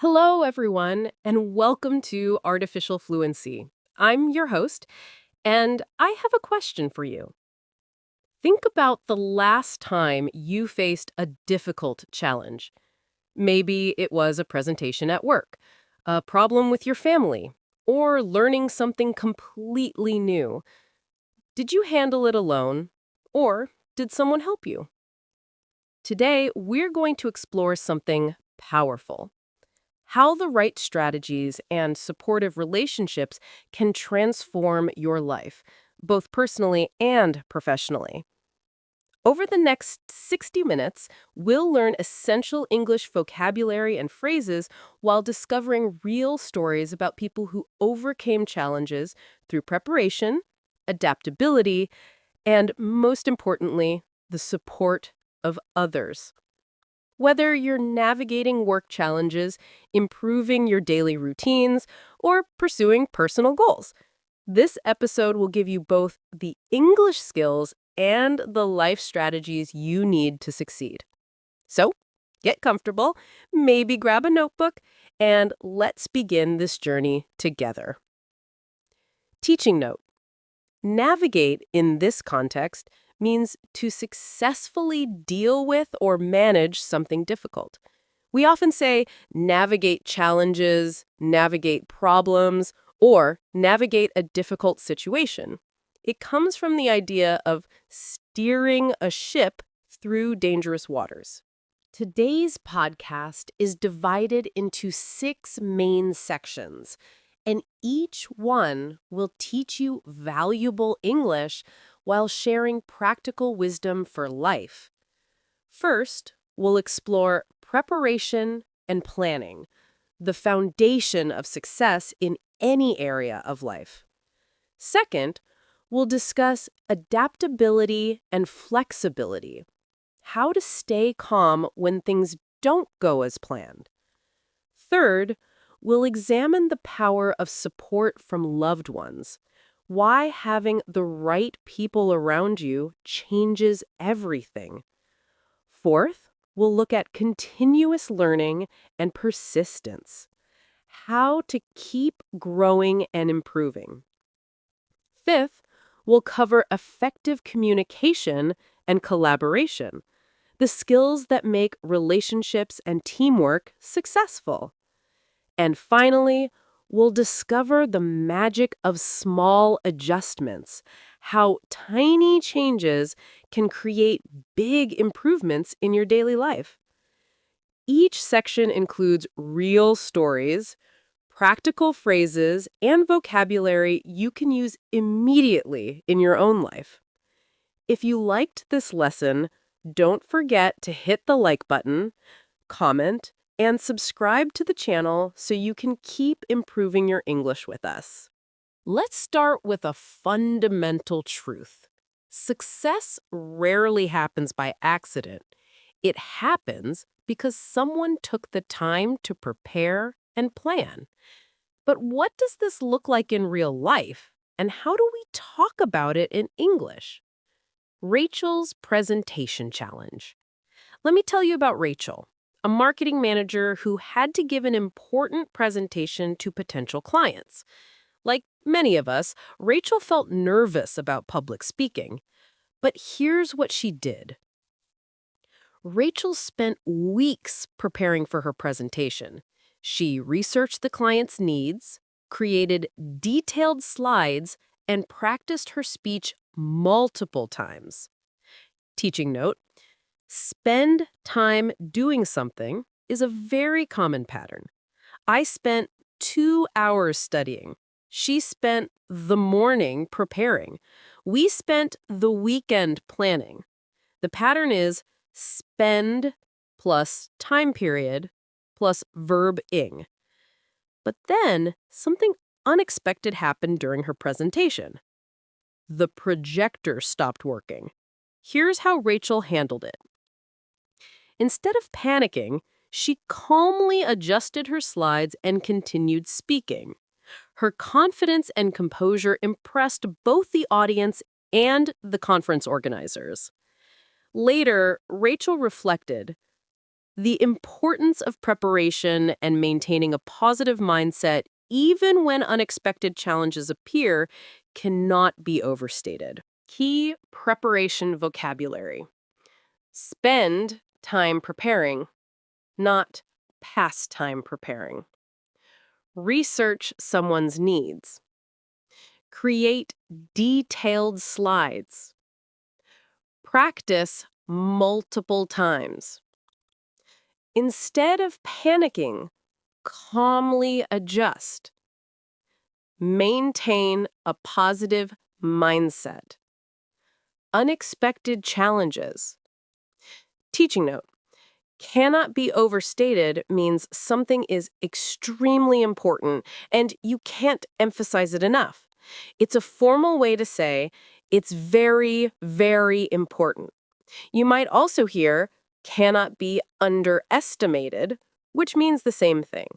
Hello, everyone, and welcome to Artificial Fluency. I'm your host, and I have a question for you. Think about the last time you faced a difficult challenge. Maybe it was a presentation at work, a problem with your family, or learning something completely new. Did you handle it alone, or did someone help you? Today, we're going to explore something powerful: how the right strategies and supportive relationships can transform your life, both personally and professionally. Over the next 60 minutes, we'll learn essential English vocabulary and phrases while discovering real stories about people who overcame challenges through preparation, adaptability, and most importantly, the support of others. Whether you're navigating work challenges, improving your daily routines, or pursuing personal goals, this episode will give you both the English skills and the life strategies you need to succeed. So, get comfortable, maybe grab a notebook, and let's begin this journey together. Teaching note: navigate in this context means to successfully deal with or manage something difficult. We often say navigate challenges, navigate problems, or navigate a difficult situation. It comes from the idea of steering a ship through dangerous waters. Today's podcast is divided into 6 main sections, and each one will teach you valuable English while sharing practical wisdom for life. First, we'll explore preparation and planning, the foundation of success in any area of life. Second, we'll discuss adaptability and flexibility, how to stay calm when things don't go as planned. Third, we'll examine the power of support from loved ones, why having the right people around you changes everything. Fourth, we'll look at continuous learning and persistence, how to keep growing and improving. Fifth, we'll cover effective communication and collaboration, the skills that make relationships and teamwork successful. And finally, we'll discover the magic of small adjustments, how tiny changes can create big improvements in your daily life. Each section includes real stories, practical phrases, and vocabulary you can use immediately in your own life. If you liked this lesson, don't forget to hit the like button, comment, and subscribe to the channel so you can keep improving your English with us. Let's start with a fundamental truth. Success rarely happens by accident. It happens because someone took the time to prepare and plan. But what does this look like in real life, and how do we talk about it in English? Rachel's presentation challenge. Let me tell you about Rachel, a marketing manager who had to give an important presentation to potential clients. Like many of us, Rachel felt nervous about public speaking. But here's what she did. Rachel spent weeks preparing for her presentation. She researched the client's needs, created detailed slides, and practiced her speech multiple times. Teaching note: spend time doing something is a very common pattern. I spent 2 hours studying. She spent the morning preparing. We spent the weekend planning. The pattern is spend plus time period plus verb ing. But then something unexpected happened during her presentation. The projector stopped working. Here's how Rachel handled it. Instead of panicking, she calmly adjusted her slides and continued speaking. Her confidence and composure impressed both the audience and the conference organizers. Later, Rachel reflected, The importance of preparation and maintaining a positive mindset, even when unexpected challenges appear, cannot be overstated. Key preparation vocabulary. Spend time preparing, not pass time preparing. Research someone's needs. Create detailed slides. Practice multiple times. Instead of panicking, calmly adjust. Maintain a positive mindset. Unexpected challenges. Teaching note. Cannot be overstated means something is extremely important and you can't emphasize it enough. It's a formal way to say it's very, very important. You might also hear cannot be underestimated, which means the same thing.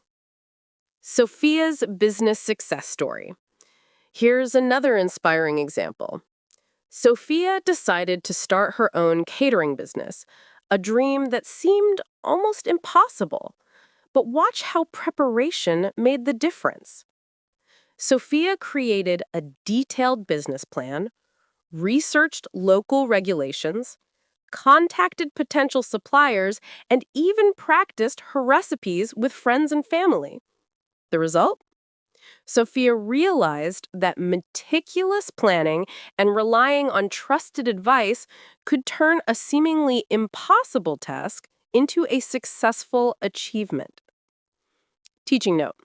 Sophia's business success story. Here's another inspiring example. Sophia decided to start her own catering business, a dream that seemed almost impossible. But watch how preparation made the difference. Sophia created a detailed business plan, researched local regulations, contacted potential suppliers, and even practiced her recipes with friends and family. The result? Sophia realized that meticulous planning and relying on trusted advice could turn a seemingly impossible task into a successful achievement. Teaching note.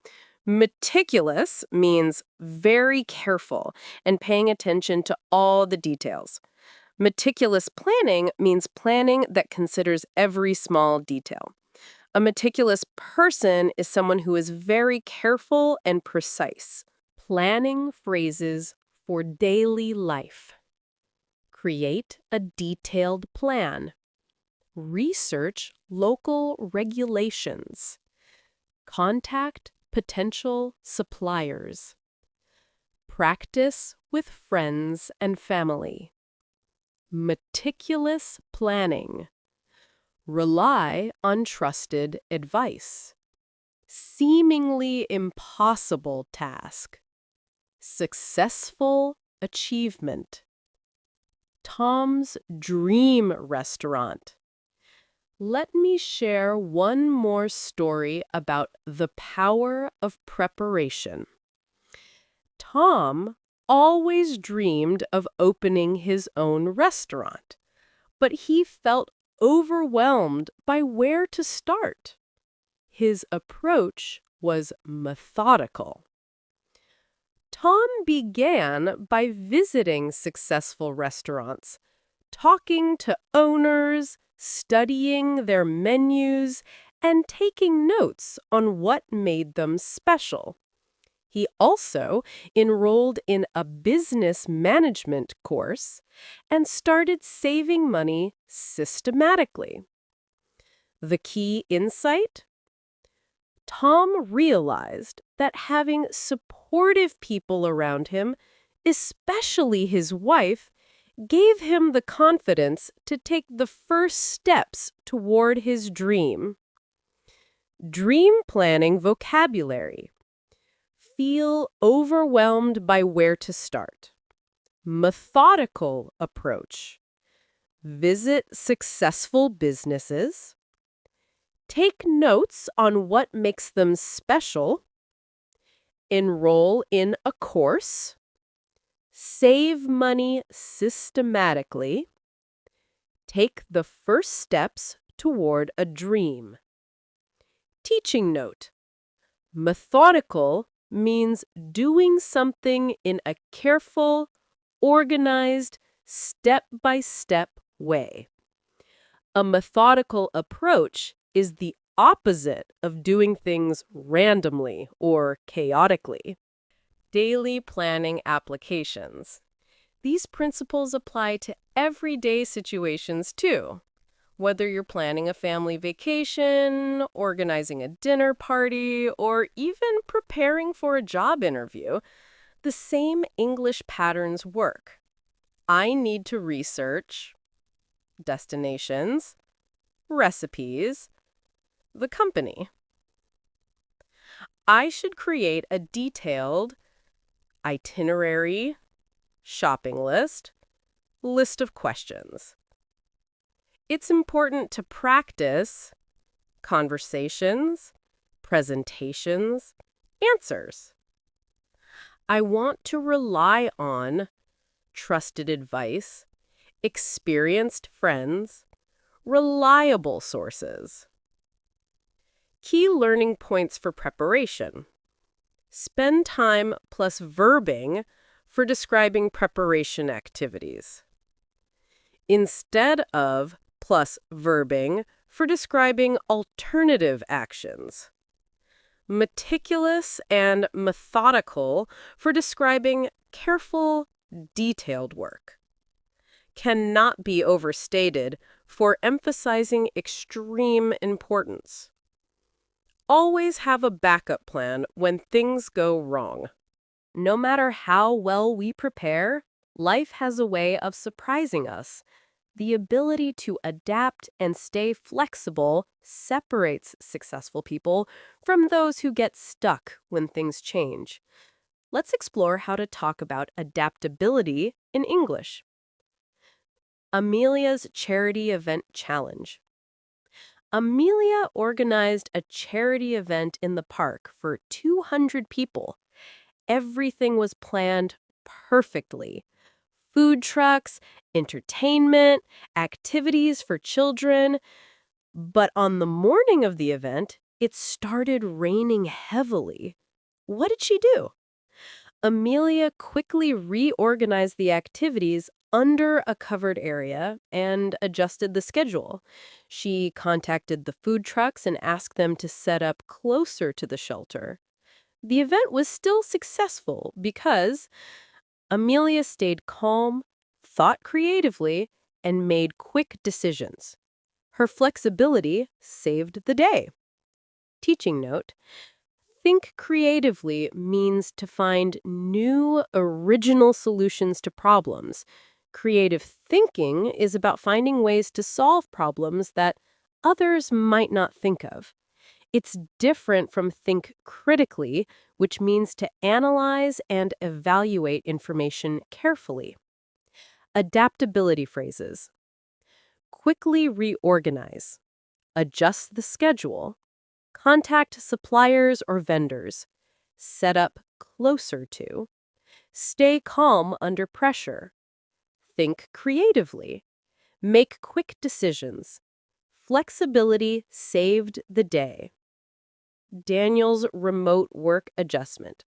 Meticulous means very careful and paying attention to all the details. Meticulous planning means planning that considers every small detail. A meticulous person is someone who is very careful and precise. Planning phrases for daily life. Create a detailed plan. Research local regulations. Contact potential suppliers. Practice with friends and family. Meticulous planning. Rely on trusted advice. Seemingly impossible task. Successful achievement. Tom's dream restaurant. Let me share one more story about the power of preparation. Tom always dreamed of opening his own restaurant, but he felt overwhelmed by where to start. His approach was methodical. Tom began by visiting successful restaurants, talking to owners, studying their menus, and taking notes on what made them special. He also enrolled in a business management course and started saving money systematically. The key insight? Tom realized that having supportive people around him, especially his wife, gave him the confidence to take the first steps toward his dream. Dream planning vocabulary. Feel overwhelmed by where to start. Methodical approach. Visit successful businesses. Take notes on what makes them special. Enroll in a course. Save money systematically. Take the first steps toward a dream. Teaching note. Methodical means doing something in a careful, organized, step-by-step way. A methodical approach is the opposite of doing things randomly or chaotically. Daily planning applications. These principles apply to everyday situations too. Whether you're planning a family vacation, organizing a dinner party, or even preparing for a job interview, the same English patterns work. I need to research destinations, recipes, the company. I should create a detailed itinerary, shopping list of questions. It's important to practice conversations, presentations, answers. I want to rely on trusted advice, experienced friends, reliable sources. Key learning points for preparation. Spend time plus verbing for describing preparation activities, instead of plus verbing for describing alternative actions. Meticulous and methodical for describing careful, detailed work. Cannot be overstated for emphasizing extreme importance. Always have a backup plan when things go wrong. No matter how well we prepare, life has a way of surprising us. The ability to adapt and stay flexible separates successful people from those who get stuck when things change. Let's explore how to talk about adaptability in English. Amelia's Charity Event Challenge. Amelia organized a charity event in the park for 200 people. Everything was planned perfectly. Food trucks, entertainment, activities for children. But on the morning of the event, it started raining heavily. What did she do? Amelia quickly reorganized the activities under a covered area and adjusted the schedule. She contacted the food trucks and asked them to set up closer to the shelter. The event was still successful because Amelia stayed calm, thought creatively, and made quick decisions. Her flexibility saved the day. Teaching note: think creatively means to find new, original solutions to problems. Creative thinking is about finding ways to solve problems that others might not think of. It's different from think critically, which means to analyze and evaluate information carefully. Adaptability phrases. Quickly reorganize. Adjust the schedule. Contact suppliers or vendors. Set up closer to. Stay calm under pressure. Think creatively. Make quick decisions. Flexibility saved the day. Daniel's remote work adjustment.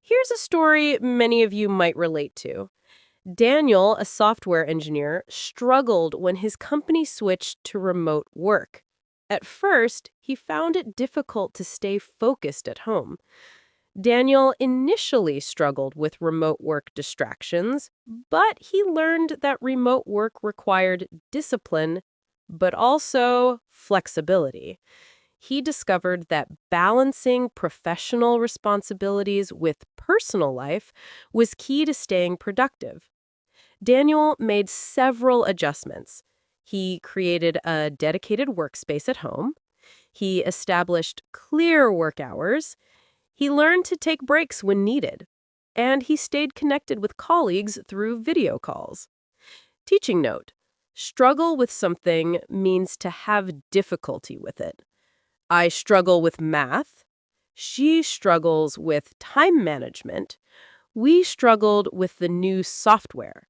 Here's a story many of you might relate to. Daniel, a software engineer, struggled when his company switched to remote work. At first, he found it difficult to stay focused at home. Daniel initially struggled with remote work distractions, but he learned that remote work required discipline, but also flexibility. He discovered that balancing professional responsibilities with personal life was key to staying productive. Daniel made several adjustments. He created a dedicated workspace at home. He established clear work hours. He learned to take breaks when needed. And he stayed connected with colleagues through video calls. Teaching note: struggle with something means to have difficulty with it. I struggle with math. She struggles with time management. We struggled with the new software.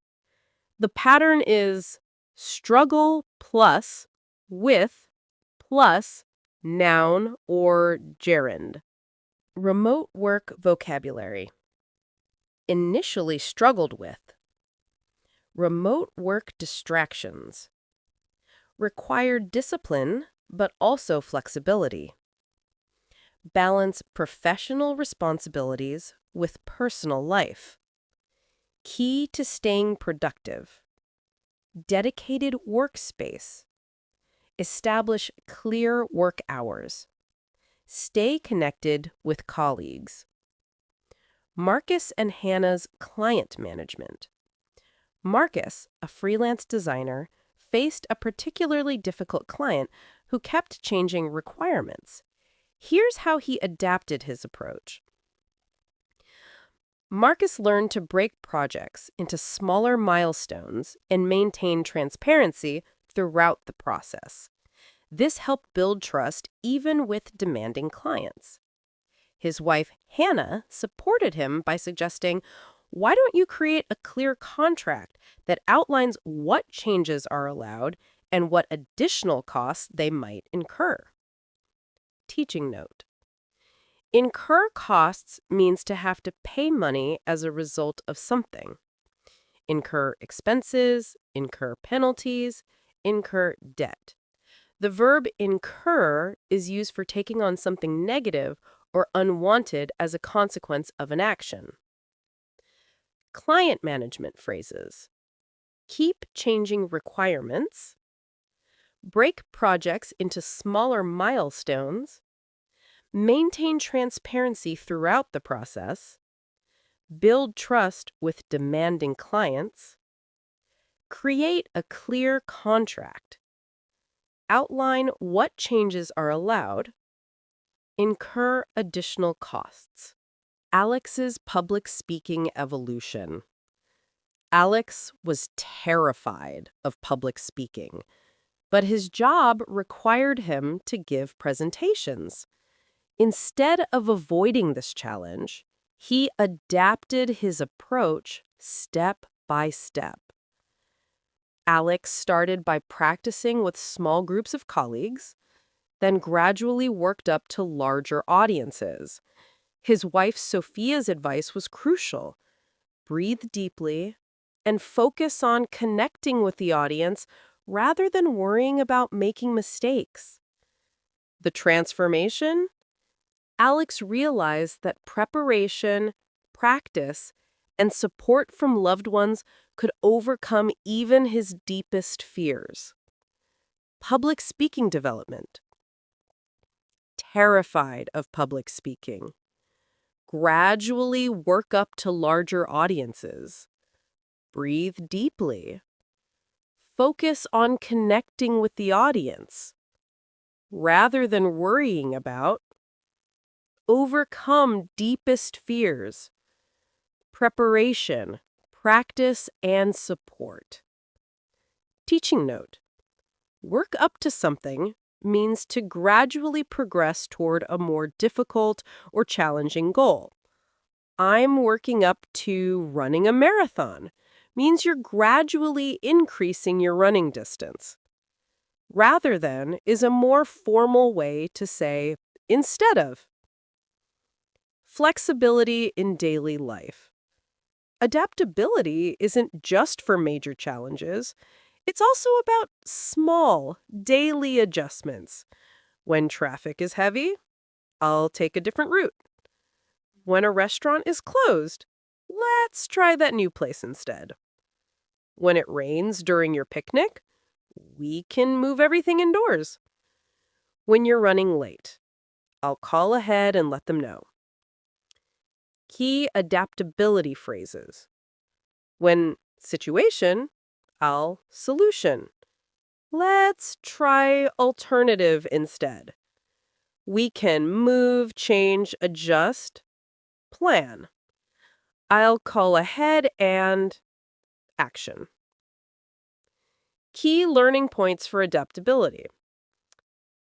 The pattern is struggle plus with plus noun or gerund. Remote work vocabulary. Initially struggled with. Remote work distractions. Required discipline, but also flexibility. Balance professional responsibilities with personal life. Key to staying productive. Dedicated workspace. Establish clear work hours. Stay connected with colleagues. Marcus and Hannah's client management. Marcus, a freelance designer, faced a particularly difficult client who kept changing requirements. Here's how he adapted his approach. Marcus learned to break projects into smaller milestones and maintain transparency throughout the process. This helped build trust even with demanding clients. His wife, Hannah, supported him by suggesting, "Why don't you create a clear contract that outlines what changes are allowed and what additional costs they might incur?" Teaching note. Incur costs means to have to pay money as a result of something. Incur expenses, incur penalties, incur debt. The verb incur is used for taking on something negative or unwanted as a consequence of an action. Client management phrases. Keep changing requirements. Break projects into smaller milestones. Maintain transparency throughout the process. Build trust with demanding clients. Create a clear contract. Outline what changes are allowed. Incur additional costs. Alex's public speaking evolution. Alex was terrified of public speaking, but his job required him to give presentations. Instead of avoiding this challenge, he adapted his approach step by step. Alex started by practicing with small groups of colleagues, then gradually worked up to larger audiences. His wife Sophia's advice was crucial. Breathe deeply and focus on connecting with the audience rather than worrying about making mistakes. The transformation? Alex realized that preparation, practice, and support from loved ones could overcome even his deepest fears. Public speaking development. Terrified of public speaking. Gradually work up to larger audiences. Breathe deeply. Focus on connecting with the audience. Rather than worrying about. Overcome deepest fears. Preparation, practice, and support. Teaching note. Work up to something means to gradually progress toward a more difficult or challenging goal. I'm working up to running a marathon means you're gradually increasing your running distance. Rather than is a more formal way to say instead of. Flexibility in daily life. Adaptability isn't just for major challenges. It's also about small, daily adjustments. When traffic is heavy, I'll take a different route. When a restaurant is closed, let's try that new place instead. When it rains during your picnic, we can move everything indoors. When you're running late, I'll call ahead and let them know. Key adaptability phrases. When situation, I'll solution. Let's try alternative instead. We can move, change, adjust, plan. I'll call ahead and action. Key learning points for adaptability.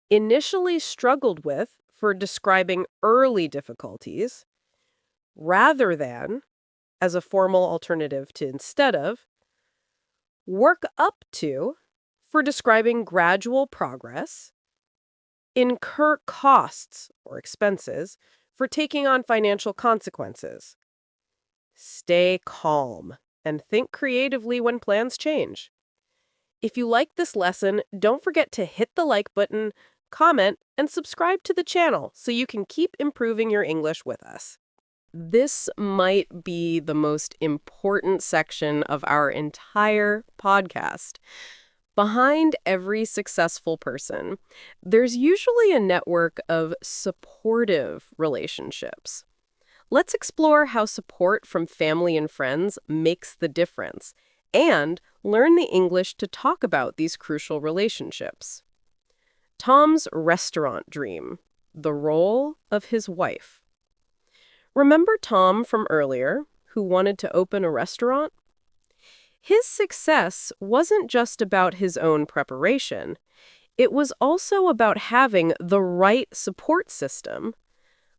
Initially struggled with for describing early difficulties, rather than as a formal alternative to instead of, work up to for describing gradual progress, incur costs or expenses for taking on financial consequences. Stay calm and think creatively when plans change. If you like this lesson, don't forget to hit the like button, comment, and subscribe to the channel so you can keep improving your English with us. This might be the most important section of our entire podcast. Behind every successful person, there's usually a network of supportive relationships. Let's explore how support from family and friends makes the difference and learn the English to talk about these crucial relationships. Tom's restaurant dream, the role of his wife. Remember Tom from earlier, who wanted to open a restaurant? His success wasn't just about his own preparation. It was also about having the right support system.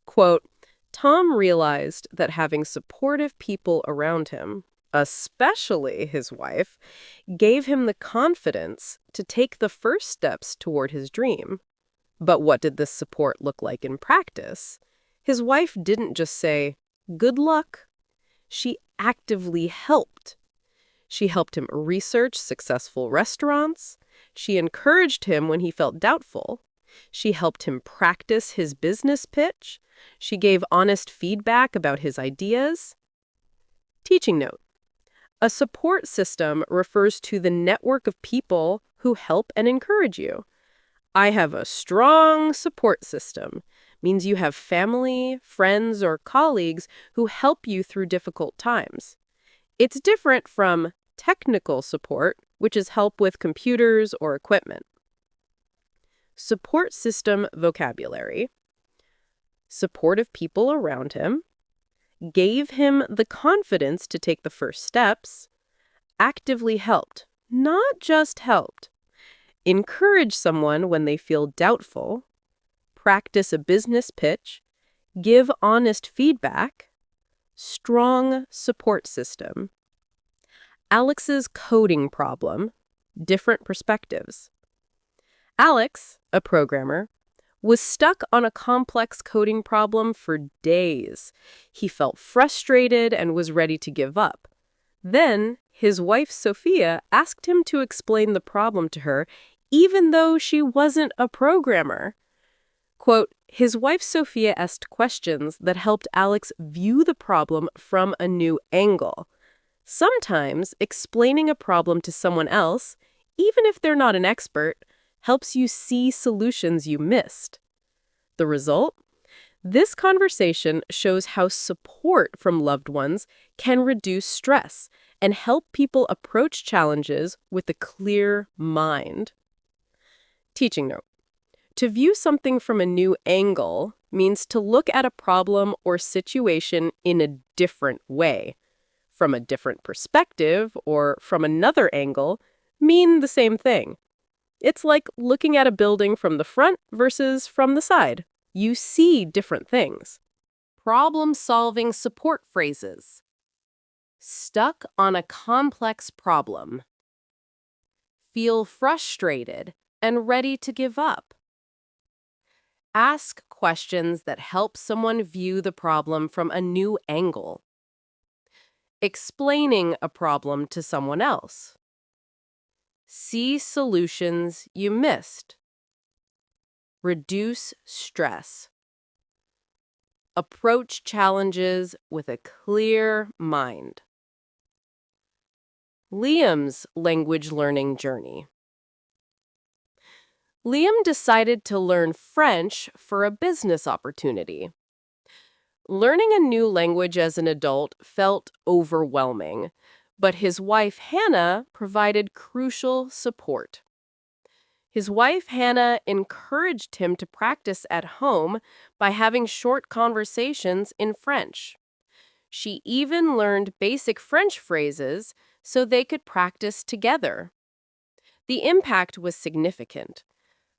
Quote, Tom realized that having supportive people around him, especially his wife, gave him the confidence to take the first steps toward his dream. But what did this support look like in practice? His wife didn't just say, "Good luck." She actively helped. She helped him research successful restaurants. She encouraged him when he felt doubtful. She helped him practice his business pitch. She gave honest feedback about his ideas. Teaching note. A support system refers to the network of people who help and encourage you. I have a strong support system means you have family, friends, or colleagues who help you through difficult times. It's different from technical support, which is help with computers or equipment. Support system vocabulary. Supportive people around him. Gave him the confidence to take the first steps. Actively helped, not just helped. Encourage someone when they feel doubtful. Practice a business pitch. Give honest feedback. Strong support system. Alex's coding problem. Different perspectives. Alex, a programmer, was stuck on a complex coding problem for days. He felt frustrated and was ready to give up. Then, his wife Sophia asked him to explain the problem to her, even though she wasn't a programmer. Quote, his wife Sophia asked questions that helped Alex view the problem from a new angle. Sometimes explaining a problem to someone else, even if they're not an expert, helps you see solutions you missed. The result? This conversation shows how support from loved ones can reduce stress and help people approach challenges with a clear mind. Teaching note. To view something from a new angle means to look at a problem or situation in a different way. From a different perspective or from another angle mean the same thing. It's like looking at a building from the front versus from the side. You see different things. Problem-solving support phrases. Stuck on a complex problem. Feel frustrated and ready to give up. Ask questions that help someone view the problem from a new angle. Explaining a problem to someone else. See solutions you missed. Reduce stress. Approach challenges with a clear mind. Liam's language learning journey. Liam decided to learn French for a business opportunity. Learning a new language as an adult felt overwhelming, but his wife, Hannah, provided crucial support. His wife, Hannah, encouraged him to practice at home by having short conversations in French. She even learned basic French phrases so they could practice together. The impact was significant.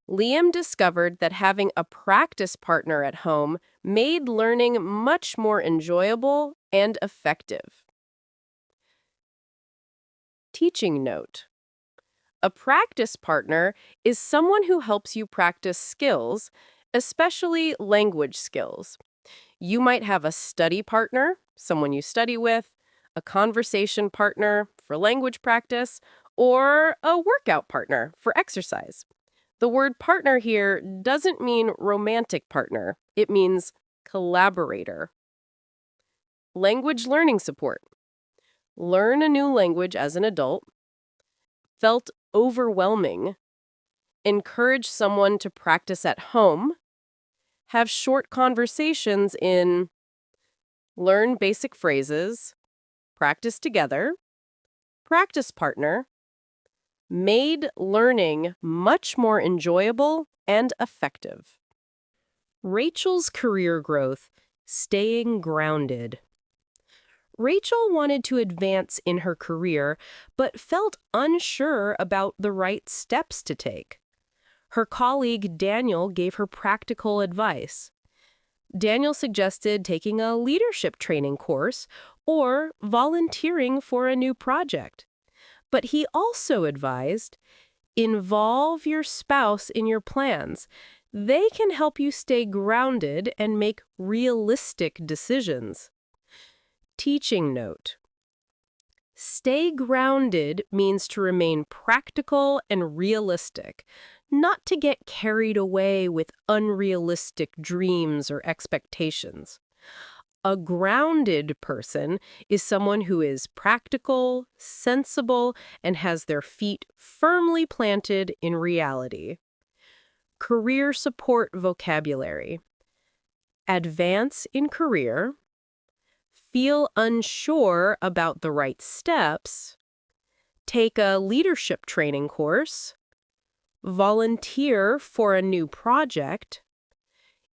Liam discovered that having a practice partner at home made learning much more enjoyable and effective. Teaching note. A practice partner is someone who helps you practice skills, especially language skills. You might have a study partner, someone you study with, a conversation partner for language practice, or a workout partner for exercise. The word partner here doesn't mean romantic partner. It means collaborator. Language learning support. Learn a new language as an adult. Felt overwhelming. Encourage someone to practice at home. Have short conversations in learn basic phrases. Practice together. Practice partner. Made learning much more enjoyable and effective. Rachel's career growth, staying grounded. Rachel wanted to advance in her career, but felt unsure about the right steps to take. Her colleague Daniel gave her practical advice. Daniel suggested taking a leadership training course or volunteering for a new project. But he also advised, involve your spouse in your plans. They can help you stay grounded and make realistic decisions. Teaching note. Stay grounded means to remain practical and realistic, not to get carried away with unrealistic dreams or expectations. A grounded person is someone who is practical, sensible, and has their feet firmly planted in reality. Career support vocabulary. Advance in career. Feel unsure about the right steps. Take a leadership training course. Volunteer for a new project.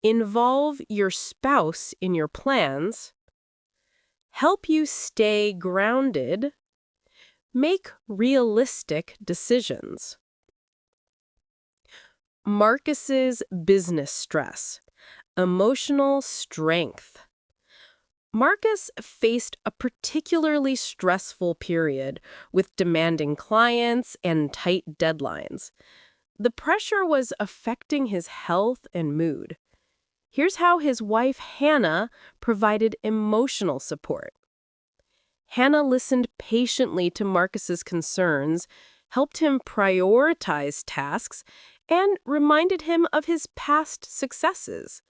Involve your spouse in your plans. Help you stay grounded. Make realistic decisions. Marcus's business stress. Emotional strength. Marcus faced a particularly stressful period with demanding clients and tight deadlines. The pressure was affecting his health and mood. Here's how his wife, Hannah, provided emotional support. Hannah listened patiently to Marcus's concerns, helped him prioritize tasks, and reminded him of his past successes.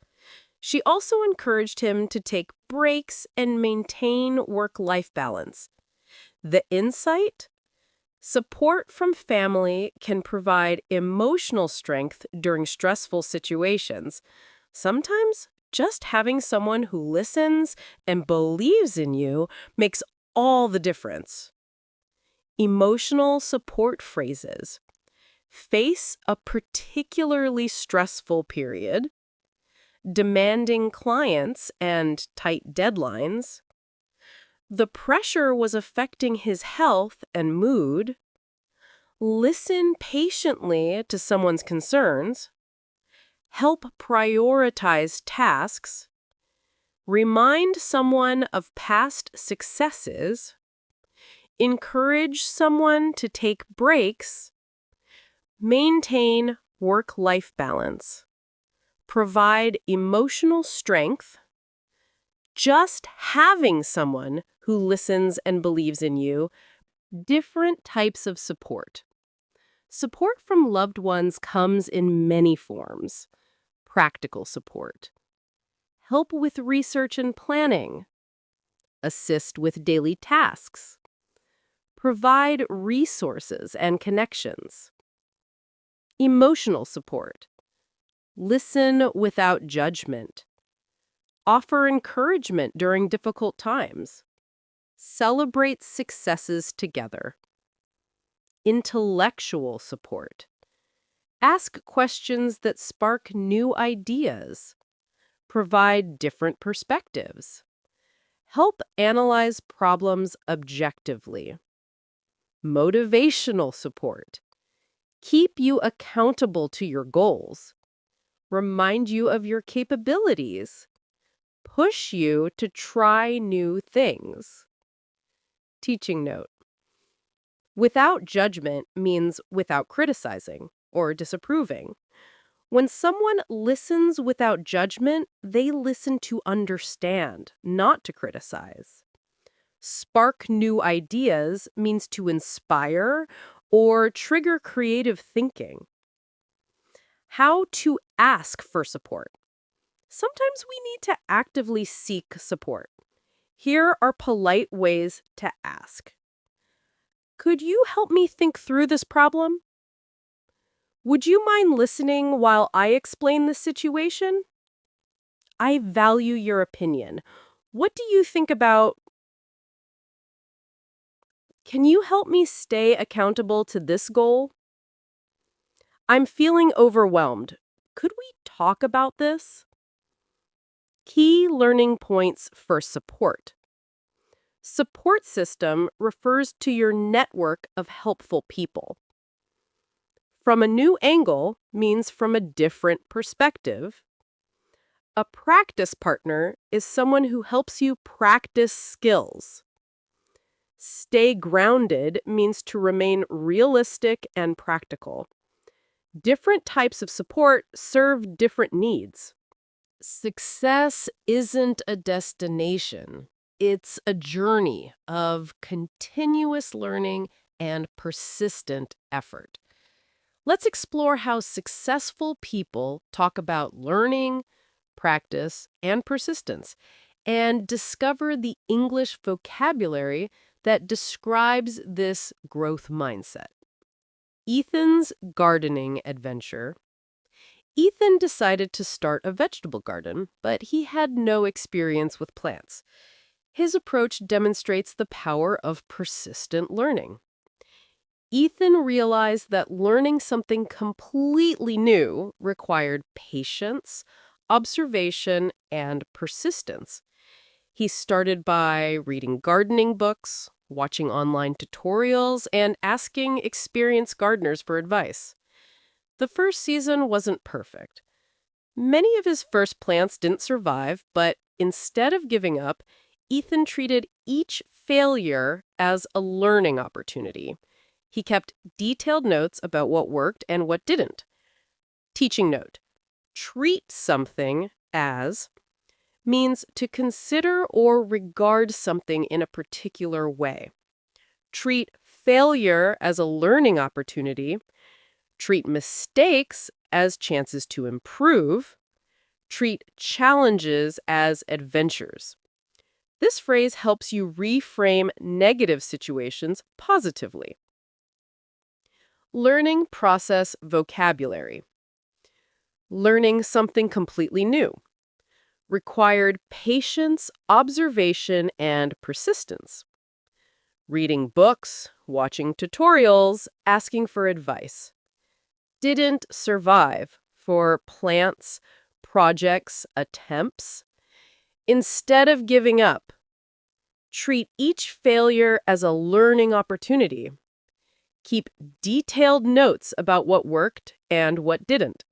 She also encouraged him to take breaks and maintain work-life balance. The insight? Support from family can provide emotional strength during stressful situations. Sometimes, just having someone who listens and believes in you makes all the difference. Emotional support phrases. Face a particularly stressful period. Demanding clients and tight deadlines. The pressure was affecting his health and mood. Listen patiently to someone's concerns. Help prioritize tasks. Remind someone of past successes. Encourage someone to take breaks. Maintain work-life balance. Provide emotional strength. Just having someone who listens and believes in you. Different types of support. Support from loved ones comes in many forms. Practical support. Help with research and planning. Assist with daily tasks. Provide resources and connections. Emotional support. Listen without judgment. Offer encouragement during difficult times. Celebrate successes together. Intellectual support. Ask questions that spark new ideas. Provide different perspectives. Help analyze problems objectively. Motivational support. Keep you accountable to your goals. Remind you of your capabilities. Push you to try new things. Teaching note. Without judgment means without criticizing or disapproving. When someone listens without judgment, they listen to understand, not to criticize. Spark new ideas means to inspire or trigger creative thinking. How to ask for support. Sometimes we need to actively seek support. Here are polite ways to ask. Could you help me think through this problem? Would you mind listening while I explain the situation? I value your opinion. What do you think about? Can you help me stay accountable to this goal? I'm feeling overwhelmed. Could we talk about this? Key learning points for support. Support system refers to your network of helpful people. From a new angle means from a different perspective. A practice partner is someone who helps you practice skills. Stay grounded means to remain realistic and practical. Different types of support serve different needs. Success isn't a destination. It's a journey of continuous learning and persistent effort. Let's explore how successful people talk about learning, practice, and persistence, and discover the English vocabulary that describes this growth mindset. Ethan's gardening adventure. Ethan decided to start a vegetable garden, but he had no experience with plants. His approach demonstrates the power of persistent learning. Ethan realized that learning something completely new required patience, observation, and persistence. He started by reading gardening books, watching online tutorials, and asking experienced gardeners for advice. The first season wasn't perfect. Many of his first plants didn't survive, but instead of giving up, Ethan treated each failure as a learning opportunity. He kept detailed notes about what worked and what didn't. Teaching note: treat something as means to consider or regard something in a particular way. Treat failure as a learning opportunity. Treat mistakes as chances to improve. Treat challenges as adventures. This phrase helps you reframe negative situations positively. Learning process vocabulary. Learning something completely new. Required patience, observation, and persistence. Reading books, watching tutorials, asking for advice. Didn't survive for plants, projects, attempts. Instead of giving up, treat each failure as a learning opportunity. Keep detailed notes about what worked and what didn't.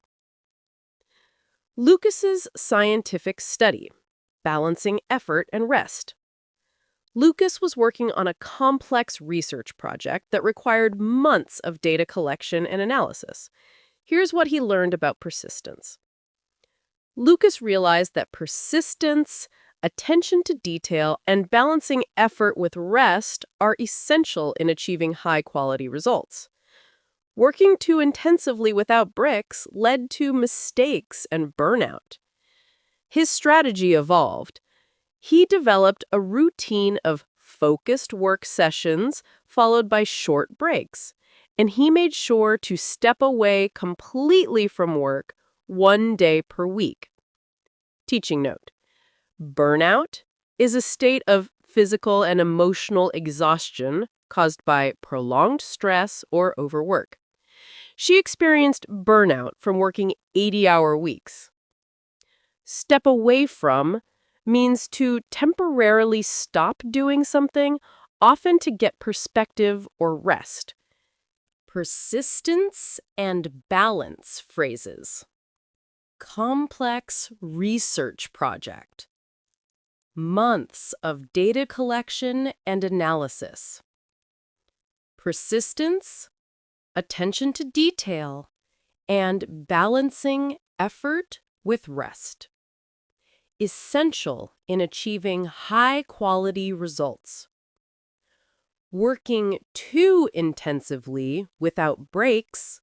Lucas's scientific study, balancing effort and rest. Lucas was working on a complex research project that required months of data collection and analysis. Here's what he learned about persistence. Lucas realized that persistence, attention to detail, and balancing effort with rest are essential in achieving high-quality results. Working too intensively without breaks led to mistakes and burnout. His strategy evolved. He developed a routine of focused work sessions followed by short breaks, and he made sure to step away completely from work 1 day per week. Teaching note: burnout is a state of physical and emotional exhaustion caused by prolonged stress or overwork. She experienced burnout from working 80-hour weeks. Step away from means to temporarily stop doing something, often to get perspective or rest. Persistence and balance phrases. Complex research project. Months of data collection and analysis. Persistence, attention to detail, and balancing effort with rest. Essential in achieving high-quality results. Working too intensively without breaks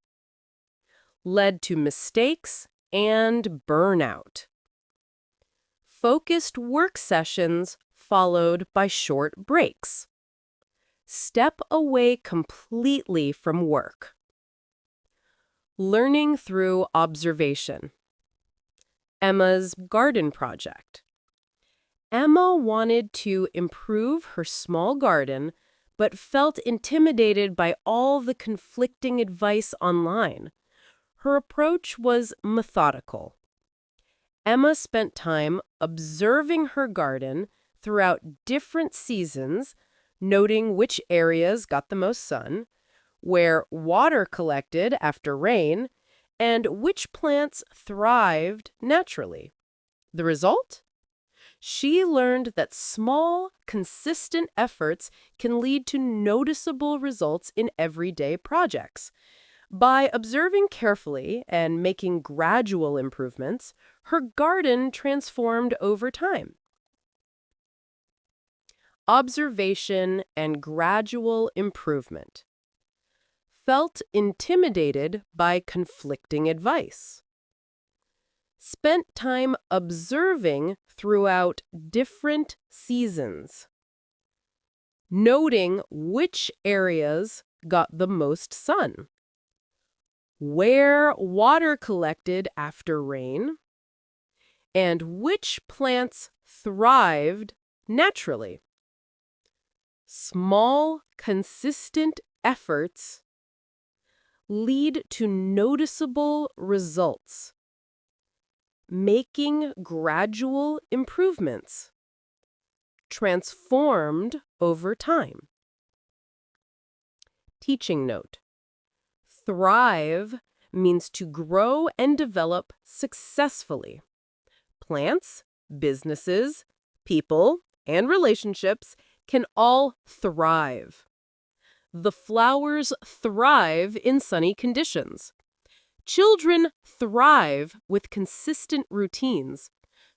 led to mistakes and burnout. Focused work sessions followed by short breaks. Step away completely from work. Learning through observation. Emma's garden project. Emma wanted to improve her small garden, but felt intimidated by all the conflicting advice online. Her approach was methodical. Emma spent time observing her garden throughout different seasons, noting which areas got the most sun, where water collected after rain, and which plants thrived naturally. The result? She learned that small, consistent efforts can lead to noticeable results in everyday projects. By observing carefully and making gradual improvements, her garden transformed over time. Observation and gradual improvement. Felt intimidated by conflicting advice. Spent time observing throughout different seasons. Noting which areas got the most sun. Where water collected after rain, and which plants thrived naturally. Small, consistent efforts lead to noticeable results. Making gradual improvements. Transformed over time. Teaching note. Thrive means to grow and develop successfully. Plants, businesses, people, and relationships can all thrive. The flowers thrive in sunny conditions. Children thrive with consistent routines.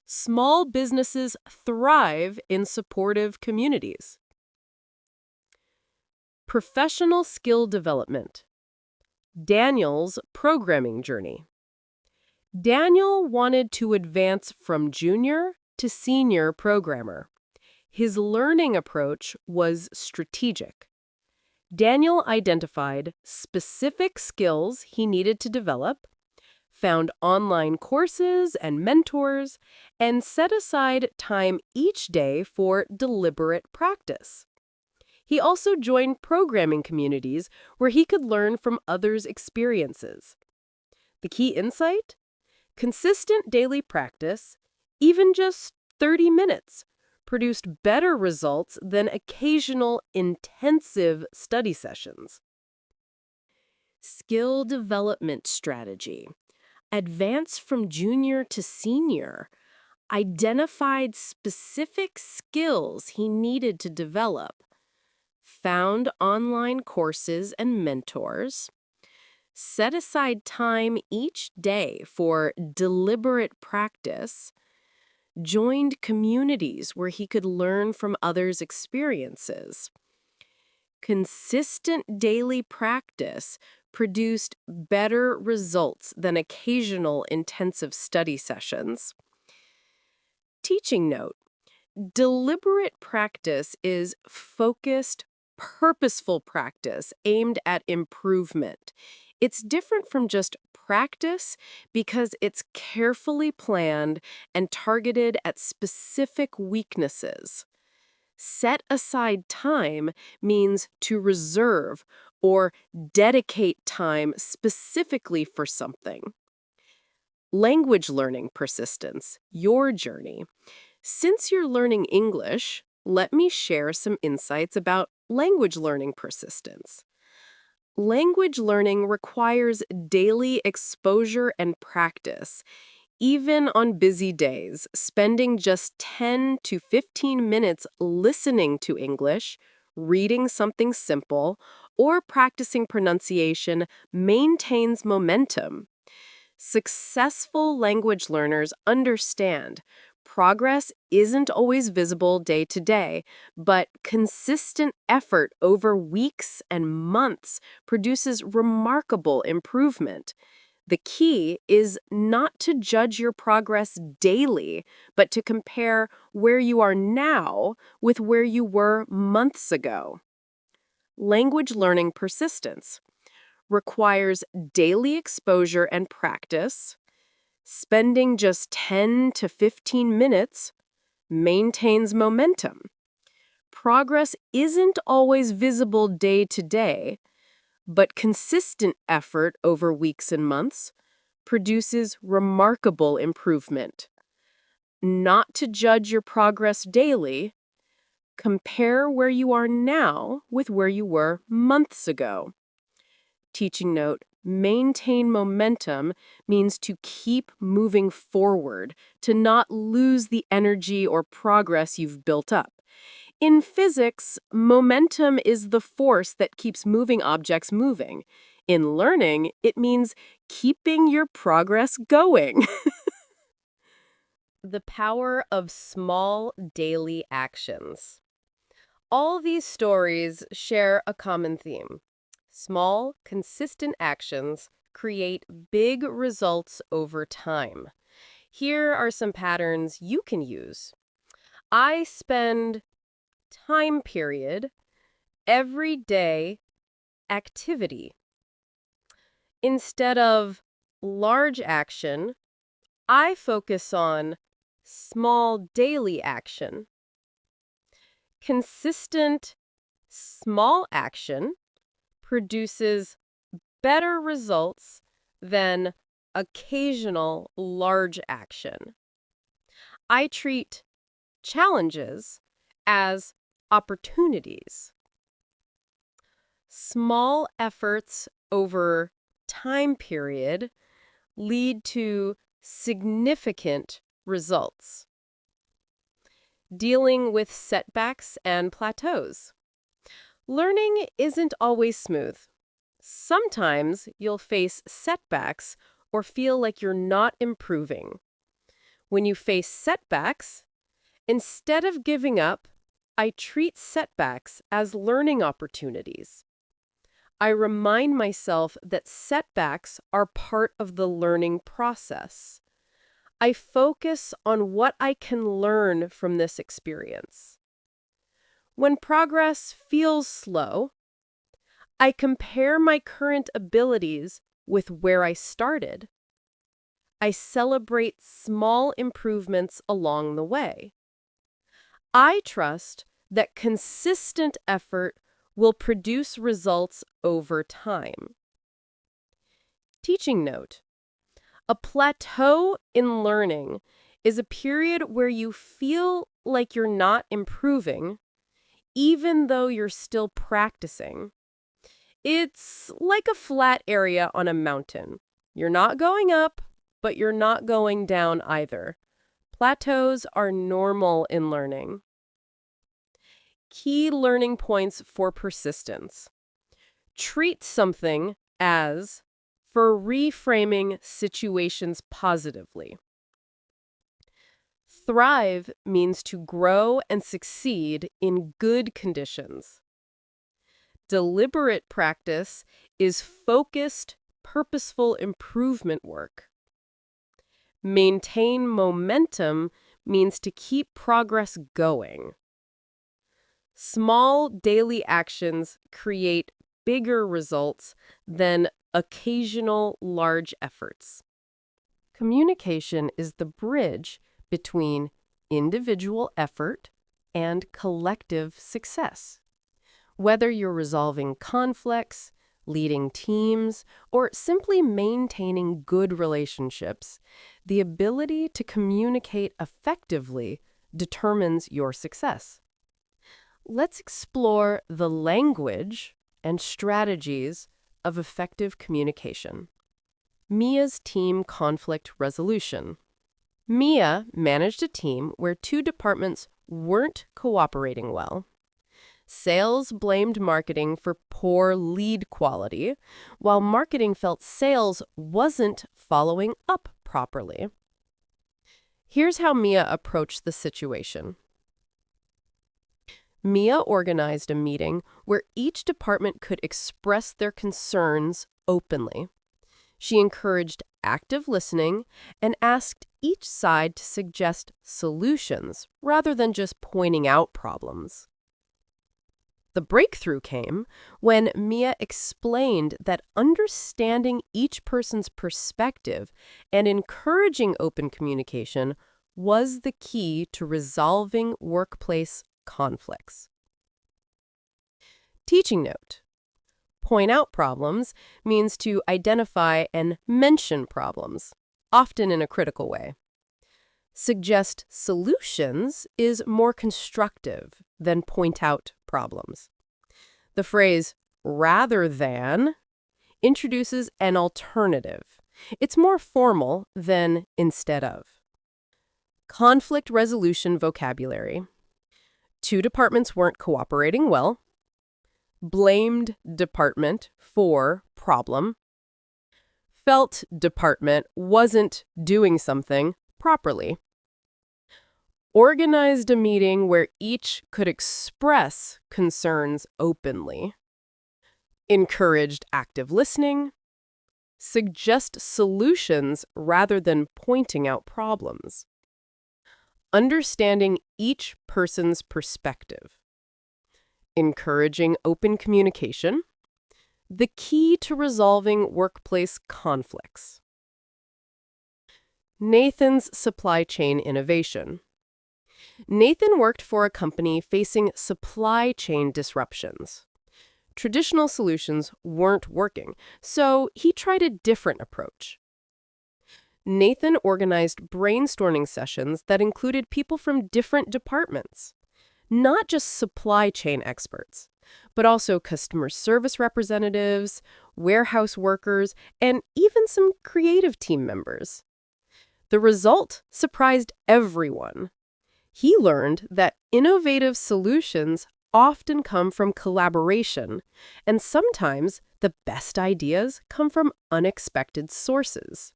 Small businesses thrive in supportive communities. Professional skill development. Daniel's programming journey. Daniel wanted to advance from junior to senior programmer. His learning approach was strategic. Daniel identified specific skills he needed to develop, found online courses and mentors, and set aside time each day for deliberate practice. He also joined programming communities where he could learn from others' experiences. The key insight? Consistent daily practice, even just 30 minutes, produced better results than occasional intensive study sessions. Skill development strategy. Advance from junior to senior. Identified specific skills he needed to develop. Found online courses and mentors. Set aside time each day for deliberate practice. Joined communities where he could learn from others' experiences. Consistent daily practice produced better results than occasional intensive study sessions. Teaching note. Deliberate practice is focused, purposeful practice aimed at improvement. It's different from just practice because it's carefully planned and targeted at specific weaknesses. Set aside time means to reserve or dedicate time specifically for something. Language learning persistence, your journey. Since you're learning English, let me share some insights about language learning persistence. Language learning requires daily exposure and practice. Even on busy days, spending just 10 to 15 minutes listening to English, reading something simple, or practicing pronunciation maintains momentum. Successful language learners understand progress isn't always visible day to day, but consistent effort over weeks and months produces remarkable improvement. The key is not to judge your progress daily, but to compare where you are now with where you were months ago. Language learning persistence requires daily exposure and practice. Spending just 10 to 15 minutes maintains momentum. Progress isn't always visible day to day, But consistent effort over weeks and months produces remarkable improvement. Not to judge your progress daily, compare where you are now with where you were months ago. Teaching note, maintain momentum means to keep moving forward, to not lose the energy or progress you've built up. In physics, momentum is the force that keeps moving objects moving. In learning, it means keeping your progress going. The power of small daily actions. All these stories share a common theme. Small, consistent actions create big results over time. Here are some patterns you can use. I spend time period, everyday activity. Instead of large action, I focus on small daily action. Consistent small action produces better results than occasional large action. I treat challenges as opportunities. Small efforts over time period lead to significant results. Dealing with setbacks and plateaus. Learning isn't always smooth. Sometimes you'll face setbacks or feel like you're not improving. When you face setbacks, instead of giving up, I treat setbacks as learning opportunities. I remind myself that setbacks are part of the learning process. I focus on what I can learn from this experience. When progress feels slow, I compare my current abilities with where I started. I celebrate small improvements along the way. I trust that consistent effort will produce results over time. Teaching note: a plateau in learning is a period where you feel like you're not improving, even though you're still practicing. It's like a flat area on a mountain. You're not going up, but you're not going down either. Plateaus are normal in learning. Key learning points for persistence. Treat something as for reframing situations positively. Thrive means to grow and succeed in good conditions. Deliberate practice is focused, purposeful improvement work. Maintain momentum means to keep progress going. Small daily actions create bigger results than occasional large efforts. Communication is the bridge between individual effort and collective success. Whether you're resolving conflicts, leading teams, or simply maintaining good relationships, the ability to communicate effectively determines your success. Let's explore the language and strategies of effective communication. Mia's team conflict resolution. Mia managed a team where two departments weren't cooperating well. Sales blamed marketing for poor lead quality, while marketing felt sales wasn't following up properly. Here's how Mia approached the situation. Mia organized a meeting where each department could express their concerns openly. She encouraged active listening and asked each side to suggest solutions rather than just pointing out problems. The breakthrough came when Mia explained that understanding each person's perspective and encouraging open communication was the key to resolving workplace conflicts. Teaching note: Point out problems means to identify and mention problems, often in a critical way. Suggest solutions is more constructive than point out problems. The phrase rather than introduces an alternative. It's more formal than instead of. Conflict resolution vocabulary. Two departments weren't cooperating well. Blamed department for problem. Felt department wasn't doing something properly. Organized a meeting where each could express concerns openly. Encouraged active listening. Suggest solutions rather than pointing out problems. Understanding each person's perspective. Encouraging open communication. The key to resolving workplace conflicts. Nathan's supply chain innovation. Nathan worked for a company facing supply chain disruptions. Traditional solutions weren't working, so he tried a different approach. Nathan organized brainstorming sessions that included people from different departments, not just supply chain experts, but also customer service representatives, warehouse workers, and even some creative team members. The result surprised everyone. He learned that innovative solutions often come from collaboration, and sometimes the best ideas come from unexpected sources.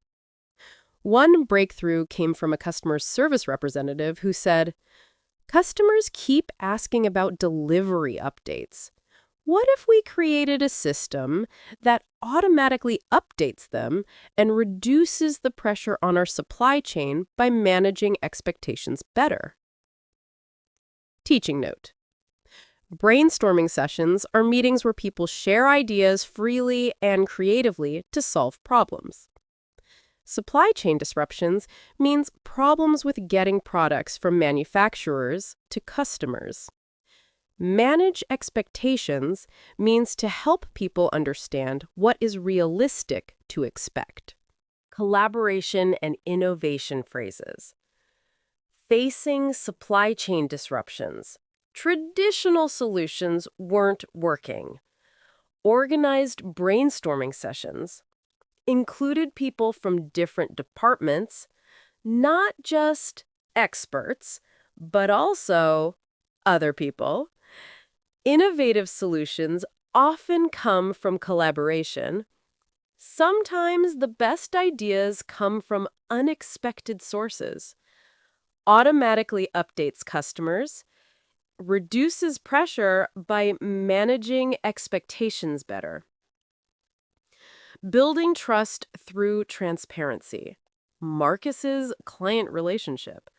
One breakthrough came from a customer service representative who said, "Customers keep asking about delivery updates. What if we created a system that automatically updates them and reduces the pressure on our supply chain by managing expectations better?" Teaching note. Brainstorming sessions are meetings where people share ideas freely and creatively to solve problems. Supply chain disruptions means problems with getting products from manufacturers to customers. Manage expectations means to help people understand what is realistic to expect. Collaboration and innovation phrases. Facing supply chain disruptions. Traditional solutions weren't working. Organized brainstorming sessions. Included people from different departments, not just experts, but also other people. Innovative solutions often come from collaboration. Sometimes the best ideas come from unexpected sources. Automatically updates customers. Reduces pressure by managing expectations better. Building trust through transparency. Marcus's client relationship.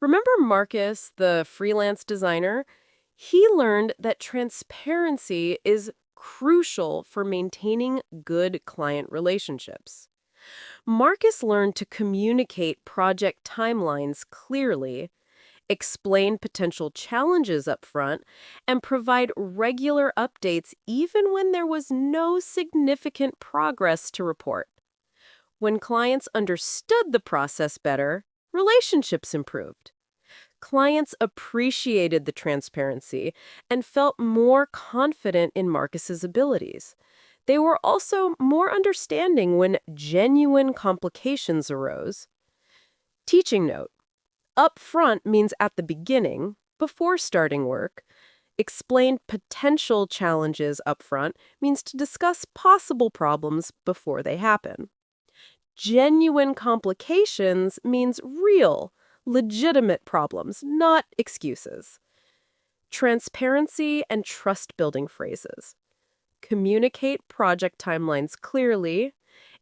Remember Marcus, the freelance designer? He learned that transparency is crucial for maintaining good client relationships. Marcus learned to communicate project timelines clearly, explain potential challenges up front, and provide regular updates even when there was no significant progress to report. When clients understood the process better, relationships improved. Clients appreciated the transparency and felt more confident in Marcus's abilities. They were also more understanding when genuine complications arose. Teaching note. Up front means at the beginning, before starting work. Explain potential challenges up front means to discuss possible problems before they happen. Genuine complications means real, legitimate problems, not excuses. Transparency and trust-building phrases. Communicate project timelines clearly.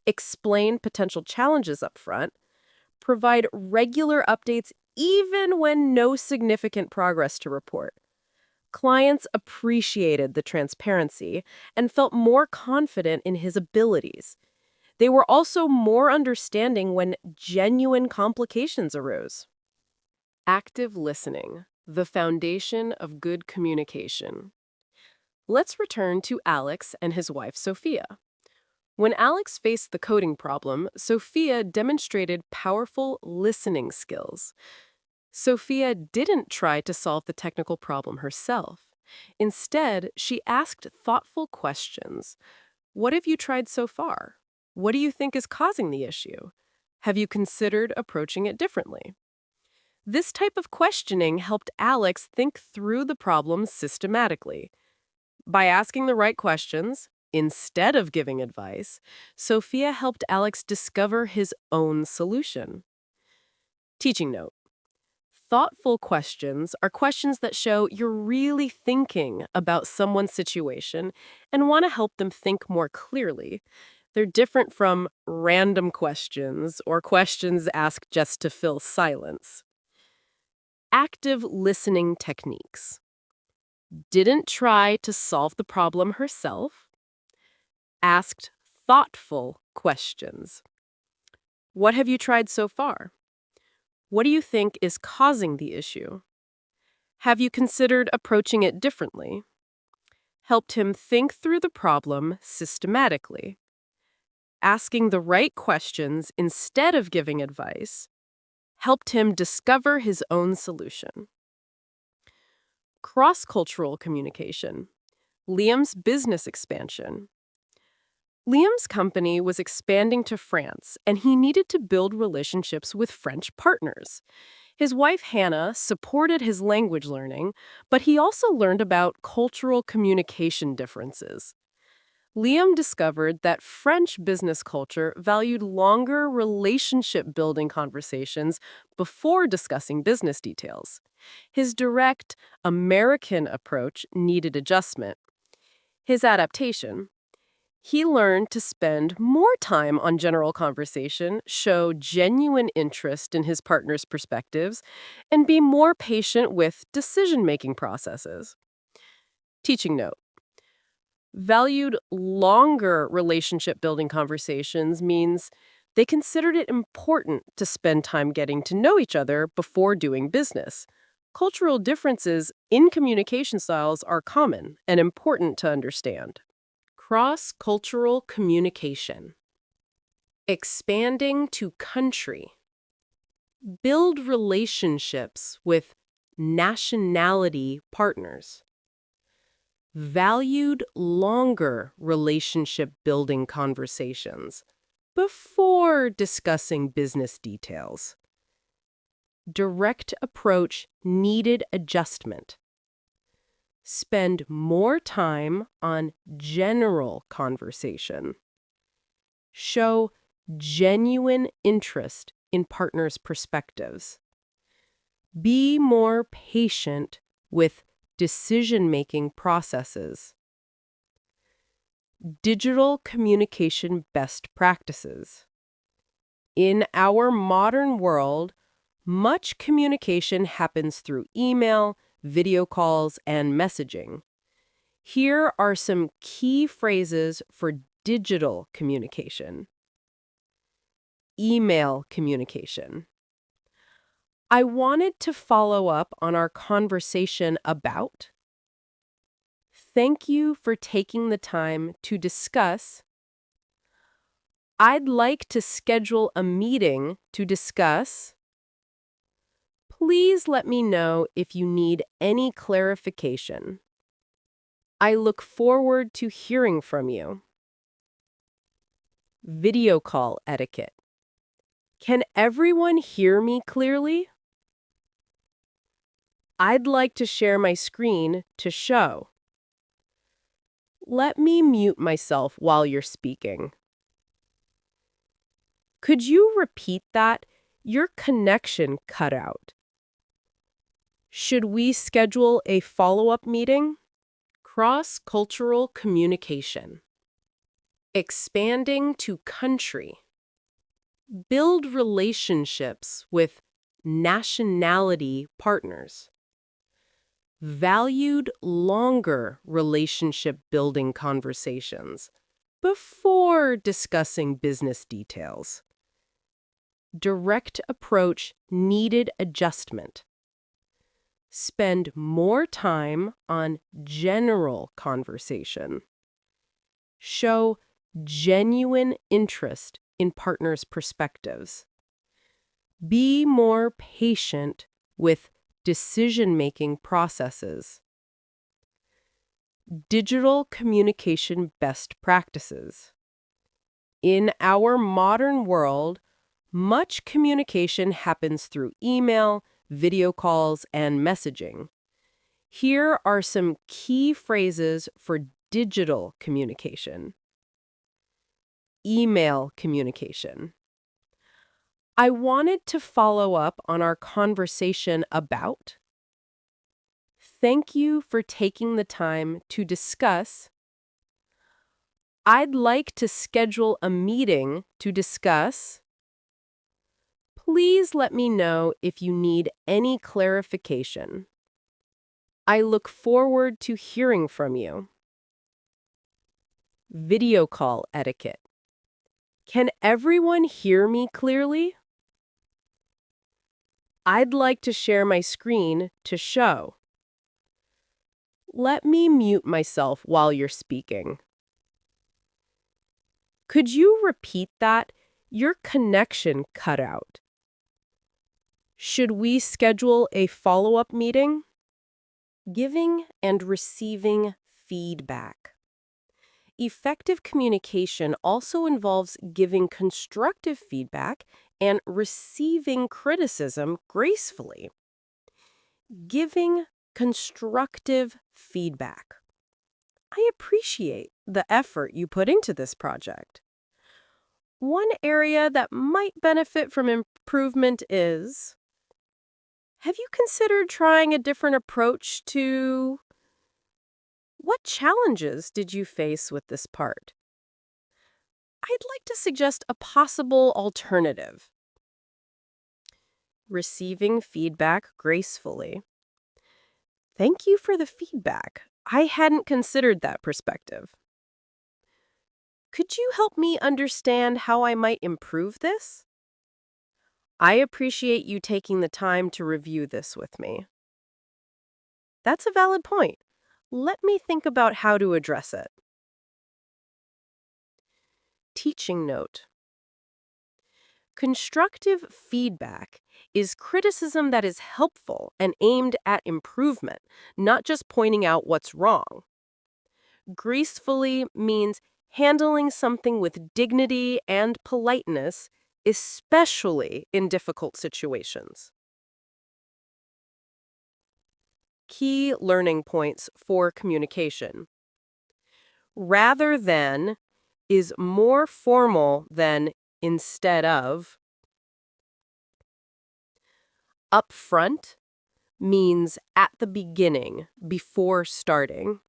Explain potential challenges up front. Provide regular updates even when no significant progress to report. Clients appreciated the transparency and felt more confident in his abilities. They were also more understanding when genuine complications arose. Active listening, the foundation of good communication. Let's return to Alex and his wife, Sophia. When Alex faced the coding problem, Sophia demonstrated powerful listening skills. Sophia didn't try to solve the technical problem herself. Instead, she asked thoughtful questions. What have you tried so far? What do you think is causing the issue? Have you considered approaching it differently? This type of questioning helped Alex think through the problem systematically. By asking the right questions, instead of giving advice, Sophia helped Alex discover his own solution. Teaching note. Thoughtful questions are questions that show you're really thinking about someone's situation and want to help them think more clearly. They're different from random questions or questions asked just to fill silence. Active listening techniques. Didn't try to solve the problem herself. Asked thoughtful questions. What have you tried so far? What do you think is causing the issue? Have you considered approaching it differently? Helped him think through the problem systematically. Asking the right questions instead of giving advice helped him discover his own solution. Cross-cultural communication. Liam's business expansion. Liam's company was expanding to France, and he needed to build relationships with French partners. His wife, Hannah, supported his language learning, but he also learned about cultural communication differences. Liam discovered that French business culture valued longer relationship-building conversations before discussing business details. His direct, American approach needed adjustment. His adaptation. He learned to spend more time on general conversation, show genuine interest in his partner's perspectives, and be more patient with decision-making processes. Teaching note. Valued longer relationship-building conversations means they considered it important to spend time getting to know each other before doing business. Cultural differences in communication styles are common and important to understand. Cross-cultural communication. Expanding to country. Build relationships with nationality partners. Valued longer relationship-building conversations before discussing business details. Direct approach needed adjustment. Spend more time on general conversation. Show genuine interest in partners' perspectives. Be more patient with decision-making processes. Digital communication best practices. In our modern world, much communication happens through email, video calls, and messaging. Here are some key phrases for digital communication. Email communication. I wanted to follow up on our conversation about. Thank you for taking the time to discuss. I'd like to schedule a meeting to discuss. Please let me know if you need any clarification. I look forward to hearing from you. Video call etiquette. Can everyone hear me clearly? I'd like to share my screen to show. Let me mute myself while you're speaking. Could you repeat that? Your connection cut out. Should we schedule a follow-up meeting? Cross-cultural communication. Expanding to country. Build relationships with nationality partners. Valued longer relationship-building conversations before discussing business details. Direct approach needed adjustment. Spend more time on general conversation. Show genuine interest in partners' perspectives. Be more patient with decision-making processes. Digital communication best practices. In our modern world, much communication happens through email, video calls, and messaging. Here are some key phrases for digital communication. Email communication. I wanted to follow up on our conversation about. Thank you for taking the time to discuss. I'd like to schedule a meeting to discuss. Please let me know if you need any clarification. I look forward to hearing from you. Video call etiquette. Can everyone hear me clearly? I'd like to share my screen to show. Let me mute myself while you're speaking. Could you repeat that? Your connection cut out. Should we schedule a follow-up meeting? Giving and receiving feedback. Effective communication also involves giving constructive feedback and receiving criticism gracefully. Giving constructive feedback. I appreciate the effort you put into this project. One area that might benefit from improvement is, have you considered trying a different approach to... What challenges did you face with this part? I'd like to suggest a possible alternative. Receiving feedback gracefully. Thank you for the feedback. I hadn't considered that perspective. Could you help me understand how I might improve this? I appreciate you taking the time to review this with me. That's a valid point. Let me think about how to address it. Teaching note. Constructive feedback is criticism that is helpful and aimed at improvement, not just pointing out what's wrong. Gracefully means handling something with dignity and politeness, especially in difficult situations. Key learning points for communication. Rather than is more formal than instead of. Upfront means at the beginning, before starting.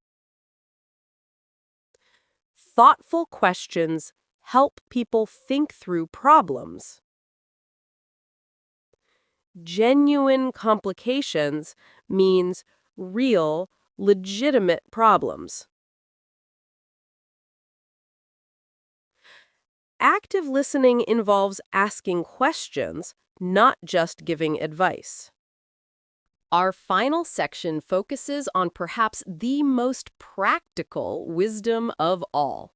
Thoughtful questions help people think through problems. Genuine complications means real, legitimate problems. Active listening involves asking questions, not just giving advice. Our final section focuses on perhaps the most practical wisdom of all: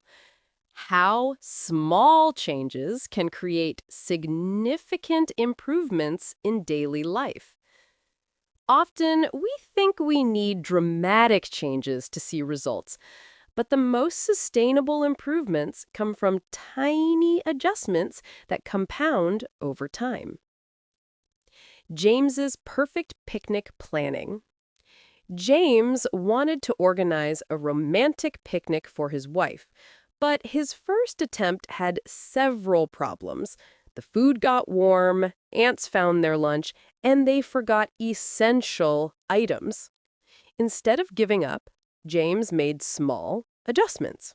how small changes can create significant improvements in daily life. Often, we think we need dramatic changes to see results, but the most sustainable improvements come from tiny adjustments that compound over time. James's perfect picnic planning. James wanted to organize a romantic picnic for his wife, but his first attempt had several problems. The food got warm, ants found their lunch, and they forgot essential items. Instead of giving up, James made small adjustments.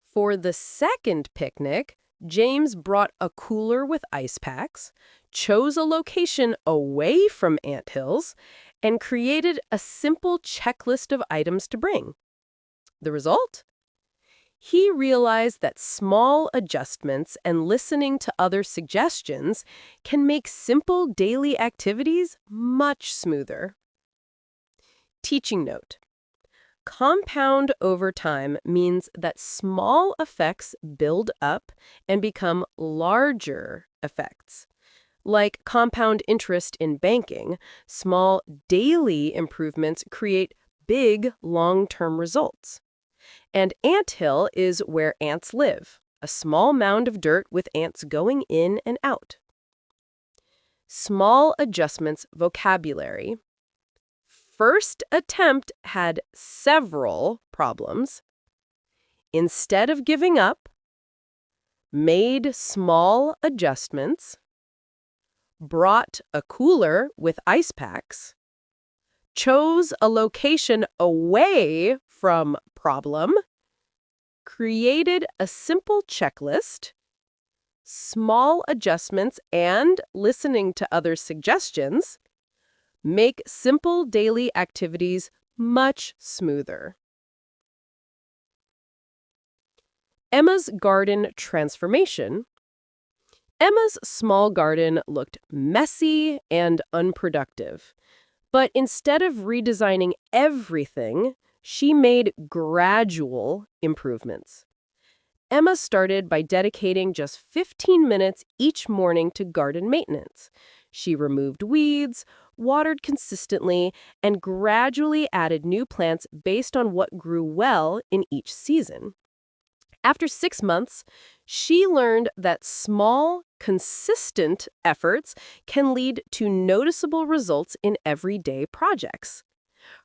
For the second picnic, James brought a cooler with ice packs, chose a location away from anthills, and created a simple checklist of items to bring. The result? He realized that small adjustments and listening to other suggestions can make simple daily activities much smoother. Teaching note. Compound over time means that small effects build up and become larger effects. Like compound interest in banking, small daily improvements create big long-term results. And anthill is where ants live, a small mound of dirt with ants going in and out. Small adjustments vocabulary. First attempt had several problems. Instead of giving up, made small adjustments, brought a cooler with ice packs, chose a location away from problem, created a simple checklist, small adjustments and listening to other suggestions, make simple daily activities much smoother. Emma's garden transformation. Emma's small garden looked messy and unproductive. But instead of redesigning everything, she made gradual improvements. Emma started by dedicating just 15 minutes each morning to garden maintenance. She removed weeds, watered consistently, and gradually added new plants based on what grew well in each season. After 6 months, she learned that small, consistent efforts can lead to noticeable results in everyday projects.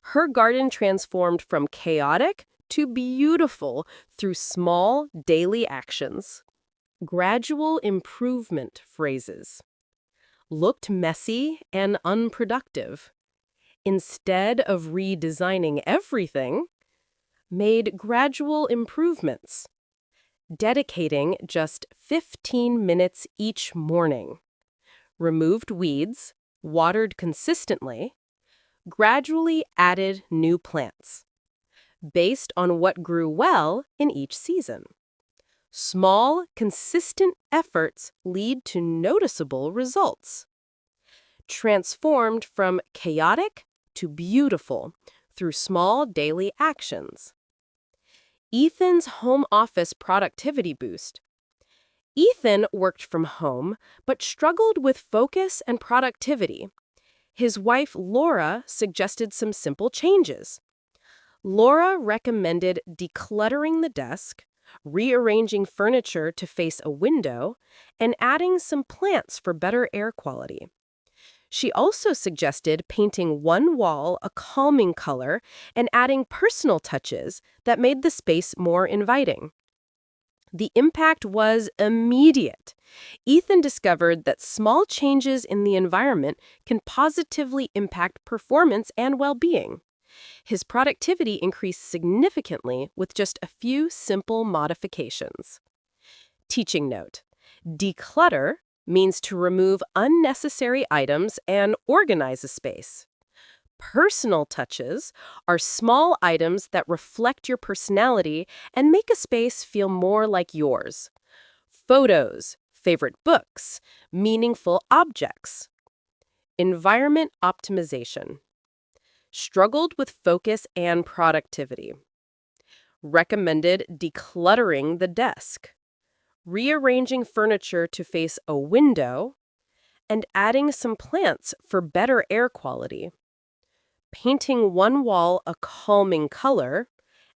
Her garden transformed from chaotic to beautiful through small, daily actions. Gradual improvement phrases. Looked messy and unproductive. Instead of redesigning everything, made gradual improvements. Dedicating just 15 minutes each morning. Removed weeds, watered consistently, gradually added new plants, based on what grew well in each season. Small, consistent efforts lead to noticeable results. Transformed from chaotic to beautiful through small daily actions. Ethan's home office productivity boost. Ethan worked from home, but struggled with focus and productivity. His wife, Laura, suggested some simple changes. Laura recommended decluttering the desk, rearranging furniture to face a window, and adding some plants for better air quality. She also suggested painting one wall a calming color and adding personal touches that made the space more inviting. The impact was immediate. Ethan discovered that small changes in the environment can positively impact performance and well-being. His productivity increased significantly with just a few simple modifications. Teaching note: declutter means to remove unnecessary items and organize a space. Personal touches are small items that reflect your personality and make a space feel more like yours. Photos, favorite books, meaningful objects. Environment optimization. Struggled with focus and productivity. Recommended decluttering the desk, rearranging furniture to face a window, and adding some plants for better air quality. Painting one wall a calming color,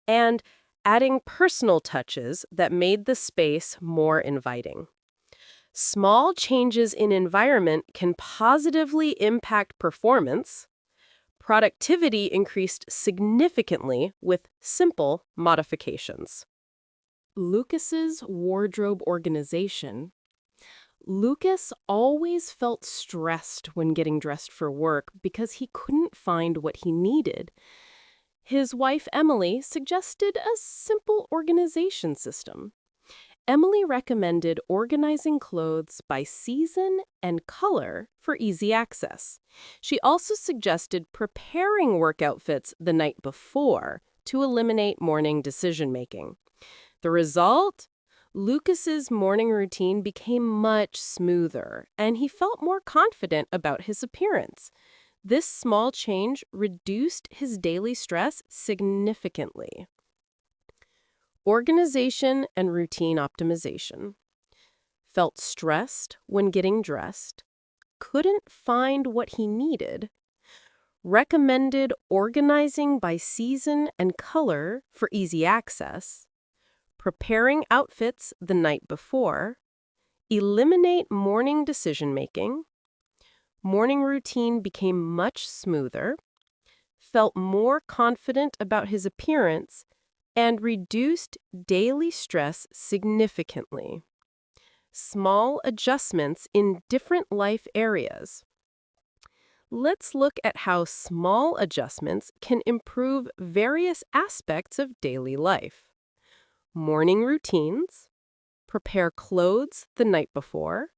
and adding personal touches that made the space more inviting. Small changes in environment can positively impact performance. Productivity increased significantly with simple modifications. Lucas's wardrobe organization. Lucas always felt stressed when getting dressed for work because he couldn't find what he needed. His wife, Emily, suggested a simple organization system. Emily recommended organizing clothes by season and color for easy access. She also suggested preparing work outfits the night before to eliminate morning decision-making. The result? Lucas's morning routine became much smoother, and he felt more confident about his appearance. This small change reduced his daily stress significantly. Organization and routine optimization. Felt stressed when getting dressed. Couldn't find what he needed. Recommended organizing by season and color for easy access. Preparing outfits the night before. Eliminate morning decision-making. Morning routine became much smoother. Felt more confident about his appearance, and reduced daily stress significantly. Small adjustments in different life areas. Let's look at how small adjustments can improve various aspects of daily life. Morning routines. Prepare clothes the night before.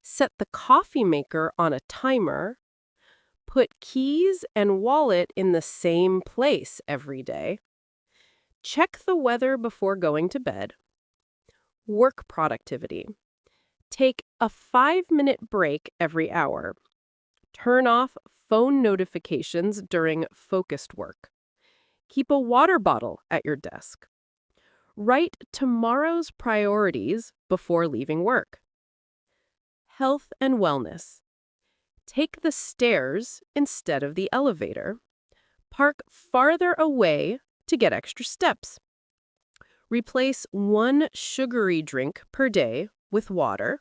Set the coffee maker on a timer. Put keys and wallet in the same place every day. Check the weather before going to bed. Work productivity. Take a 5-minute break every hour. Turn off phone notifications during focused work. Keep a water bottle at your desk. Write tomorrow's priorities before leaving work. Health and wellness. Take the stairs instead of the elevator. Park farther away to get extra steps. Replace one sugary drink per day with water.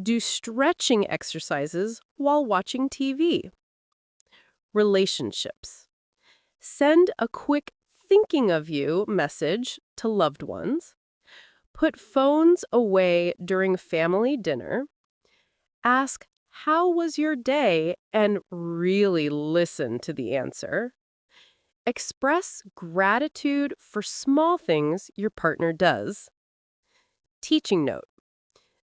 Do stretching exercises while watching TV. Relationships. Send a quick thinking of you message to loved ones. Put phones away during family dinner. Ask, "How was your day?" and really listen to the answer. Express gratitude for small things your partner does. Teaching note.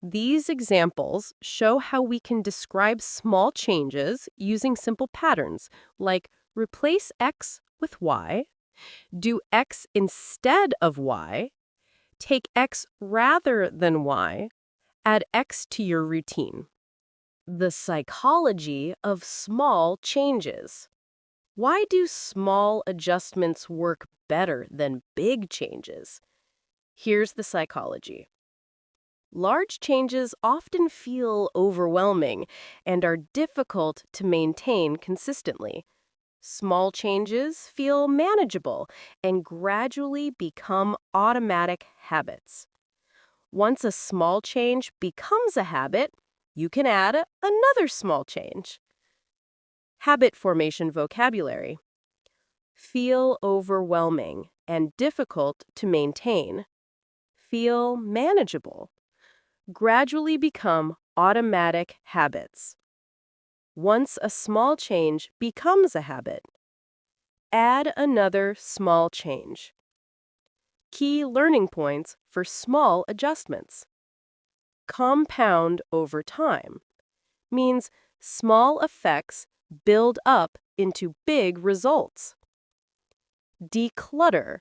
These examples show how we can describe small changes using simple patterns, like replace X with Y, do X instead of Y, take X rather than Y, add X to your routine. The psychology of small changes. Why do small adjustments work better than big changes? Here's the psychology. Large changes often feel overwhelming and are difficult to maintain consistently. Small changes feel manageable and gradually become automatic habits. Once a small change becomes a habit, you can add another small change. Habit formation vocabulary. Feel overwhelming and difficult to maintain. Feel manageable. Gradually become automatic habits. Once a small change becomes a habit, add another small change. Key learning points for small adjustments. Compound over time means small effects build up into big results. Declutter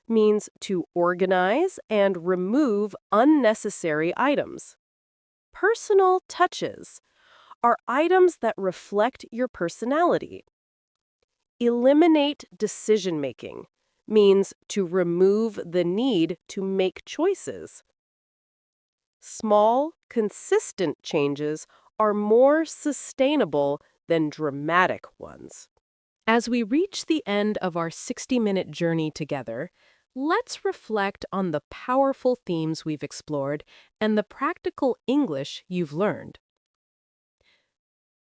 means to organize and remove unnecessary items. Personal touches are items that reflect your personality. Eliminate decision-making means to remove the need to make choices. Small, consistent changes are more sustainable than dramatic ones. As we reach the end of our 60-minute journey together, let's reflect on the powerful themes we've explored and the practical English you've learned.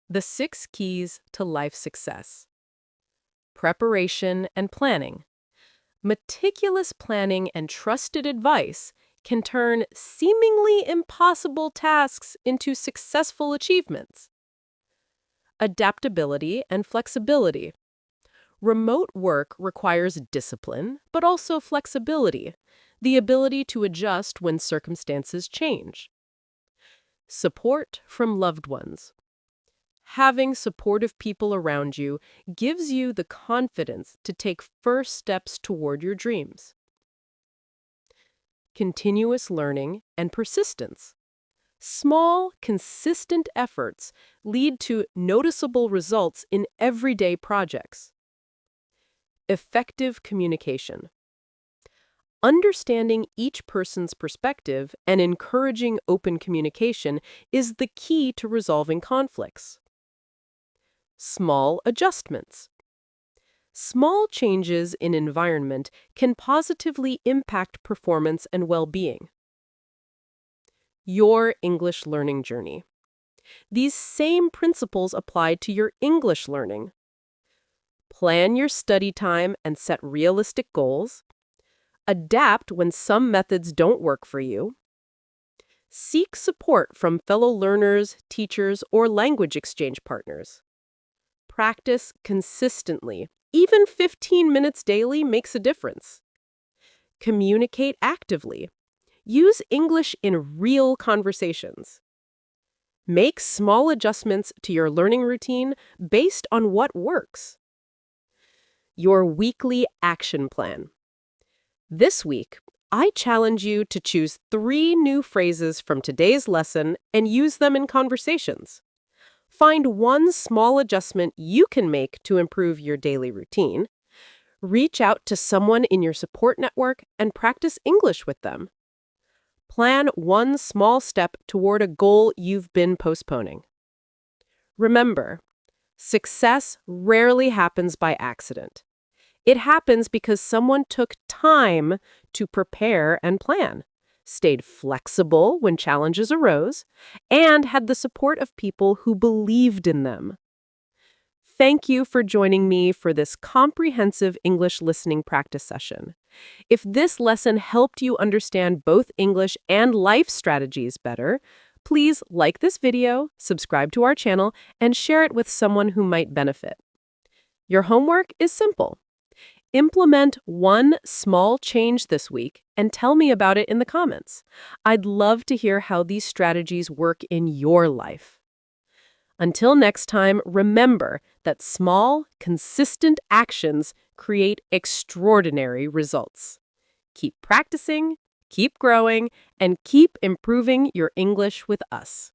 The 6 keys to life success. Preparation and planning. Meticulous planning and trusted advice can turn seemingly impossible tasks into successful achievements. Adaptability and flexibility. Remote work requires discipline, but also flexibility, the ability to adjust when circumstances change. Support from loved ones. Having supportive people around you gives you the confidence to take first steps toward your dreams. Continuous learning and persistence. Small, consistent efforts lead to noticeable results in everyday projects. Effective communication. Understanding each person's perspective and encouraging open communication is the key to resolving conflicts. Small adjustments. Small changes in environment can positively impact performance and well-being. Your English learning journey. These same principles apply to your English learning. Plan your study time and set realistic goals. Adapt when some methods don't work for you. Seek support from fellow learners, teachers, or language exchange partners. Practice consistently. Even 15 minutes daily makes a difference. Communicate actively. Use English in real conversations. Make small adjustments to your learning routine based on what works. Your weekly action plan. This week, I challenge you to choose 3 new phrases from today's lesson and use them in conversations. Find one small adjustment you can make to improve your daily routine. Reach out to someone in your support network and practice English with them. Plan one small step toward a goal you've been postponing. Remember, success rarely happens by accident. It happens because someone took time to prepare and plan, stayed flexible when challenges arose, and had the support of people who believed in them. Thank you for joining me for this comprehensive English listening practice session. If this lesson helped you understand both English and life strategies better, please like this video, subscribe to our channel, and share it with someone who might benefit. Your homework is simple. Implement one small change this week and tell me about it in the comments. I'd love to hear how these strategies work in your life. Until next time, remember that small, consistent actions create extraordinary results. Keep practicing, keep growing, and keep improving your English with us.